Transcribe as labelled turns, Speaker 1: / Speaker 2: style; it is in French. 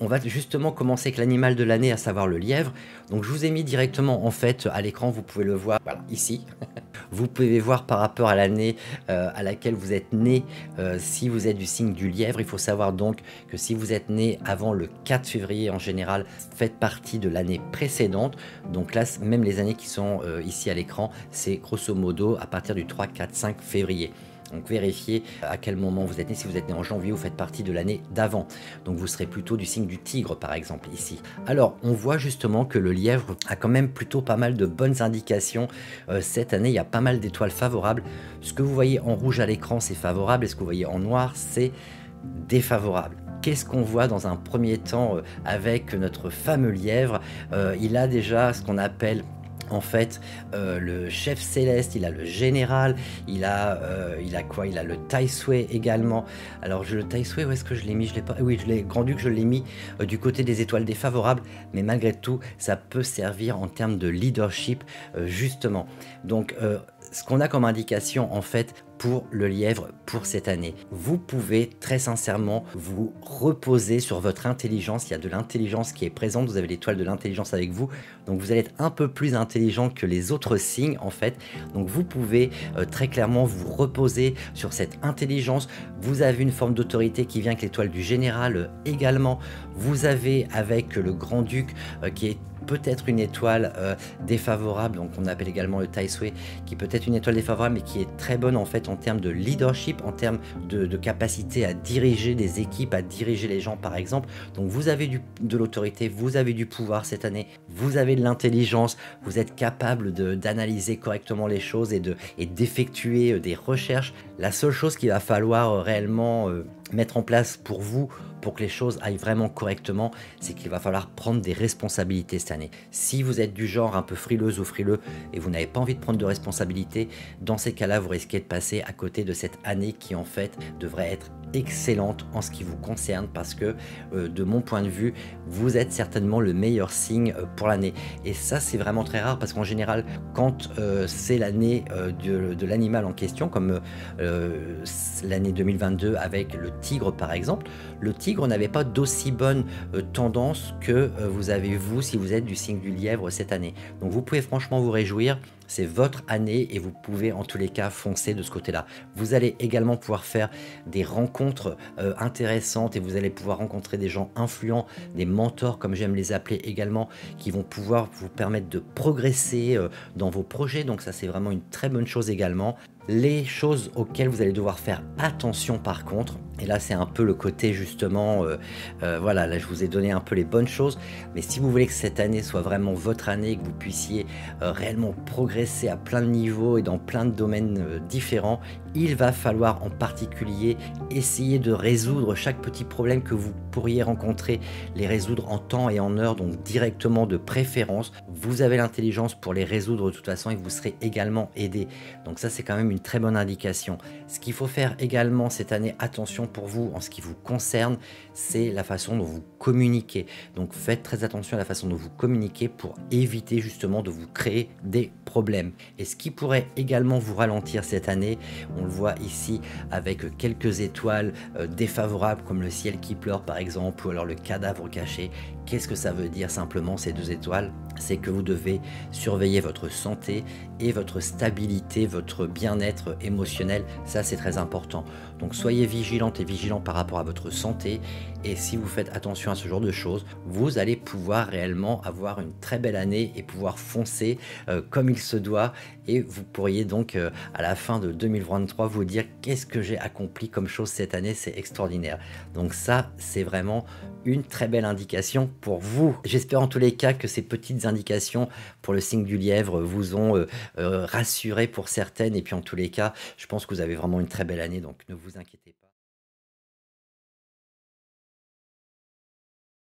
Speaker 1: on va justement commencer avec l'animal de l'année, à savoir le lièvre. Donc je vous ai mis directement en fait à l'écran, vous pouvez le voir, voilà, ici. Vous pouvez voir par rapport à l'année à laquelle vous êtes né, si vous êtes du signe du lièvre. Il faut savoir donc que si vous êtes né avant le 4 février en général, faites partie de l'année précédente. Donc là, même les années qui sont ici à l'écran, c'est grosso modo à partir du 3, 4, 5 février. Donc vérifiez à quel moment vous êtes né. Si vous êtes né en janvier, vous faites partie de l'année d'avant. Donc vous serez plutôt du signe du tigre par exemple ici. Alors on voit justement que le lièvre a quand même plutôt pas mal de bonnes indications. Cette année, il y a pas mal d'étoiles favorables. Ce que vous voyez en rouge à l'écran, c'est favorable. Et ce que vous voyez en noir, c'est défavorable. Qu'est-ce qu'on voit dans un premier temps avec notre fameux lièvre? Il a déjà ce qu'on appelle en fait le chef céleste, il a le général, il a quoi? Il a le Tai-Sui également. Alors le Tai-Sui, où est-ce que je l'ai mis? Je l'ai pas. Oui, je l'ai Grand-Duc, je l'ai mis du côté des étoiles défavorables, mais malgré tout, ça peut servir en termes de leadership justement. Donc ce qu'on a comme indication en fait pour le lièvre pour cette année. Vous pouvez très sincèrement vous reposer sur votre intelligence. Il y a de l'intelligence qui est présente, vous avez l'étoile de l'intelligence avec vous, donc vous allez être un peu plus intelligent que les autres signes en fait. Donc vous pouvez très clairement vous reposer sur cette intelligence. Vous avez une forme d'autorité qui vient avec l'étoile du général également. Vous avez avec le grand-duc qui est peut-être une étoile défavorable, donc on appelle également le Tai-Sui, qui peut être une étoile défavorable mais qui est très bonne en fait en termes de leadership, en termes de capacité à diriger des équipes, à diriger les gens par exemple. Donc vous avez de l'autorité, vous avez du pouvoir cette année, vous avez de l'intelligence, vous êtes capable d'analyser correctement les choses et d'effectuer des recherches. La seule chose qu'il va falloir réellement mettre en place pour vous, pour que les choses aillent vraiment correctement, c'est qu'il va falloir prendre des responsabilités cette année. Si vous êtes du genre un peu frileuse ou frileux et vous n'avez pas envie de prendre de responsabilités, dans ces cas-là, vous risquez de passer à côté de cette année qui en fait devrait être excellente en ce qui vous concerne, parce que de mon point de vue, vous êtes certainement le meilleur signe pour l'année. Et ça, c'est vraiment très rare parce qu'en général, quand c'est l'année de l'animal en question, comme l'année 2022 avec le tigre par exemple, le tigre n'avait pas d'aussi bonne tendance que vous avez vous si vous êtes du signe du lièvre cette année. Donc vous pouvez franchement vous réjouir, c'est votre année et vous pouvez en tous les cas foncer de ce côté-là. Vous allez également pouvoir faire des rencontres intéressantes et vous allez pouvoir rencontrer des gens influents, des mentors comme j'aime les appeler également, qui vont pouvoir vous permettre de progresser dans vos projets. Donc ça, c'est vraiment une très bonne chose également. Les choses auxquelles vous allez devoir faire attention par contre, et là c'est un peu le côté justement, voilà, là je vous ai donné un peu les bonnes choses, mais si vous voulez que cette année soit vraiment votre année, que vous puissiez réellement progresser à plein de niveaux et dans plein de domaines différents, il va falloir en particulier essayer de résoudre chaque petit problème que vous pourriez rencontrer, les résoudre en temps et en heure, donc directement de préférence. Vous avez l'intelligence pour les résoudre de toute façon et vous serez également aidé. Donc ça, c'est quand même une très bonne indication. Ce qu'il faut faire également cette année, attention pour vous en ce qui vous concerne, c'est la façon dont vous communiquez. Donc faites très attention à la façon dont vous communiquez pour éviter justement de vous créer des problèmes. Et ce qui pourrait également vous ralentir cette année, on le voit ici avec quelques étoiles défavorables comme le ciel qui pleure par exemple, ou alors le cadavre caché. Qu'est-ce que ça veut dire simplement ces deux étoiles? C'est que vous devez surveiller votre santé et votre stabilité, votre bien-être émotionnel. Ça, c'est très important. Donc soyez vigilante et vigilant par rapport à votre santé. Et si vous faites attention à ce genre de choses, vous allez pouvoir réellement avoir une très belle année et pouvoir foncer comme il se doit. Et vous pourriez donc à la fin de 2023 vous dire qu'est-ce que j'ai accompli comme chose cette année, c'est extraordinaire. Donc ça, c'est vraiment une très belle indication pour vous. J'espère en tous les cas que ces petites indications pour le signe du lièvre vous ont rassuré pour certaines, et puis en tous les cas, je pense que vous avez vraiment une très belle année, donc ne vous inquiétez pas.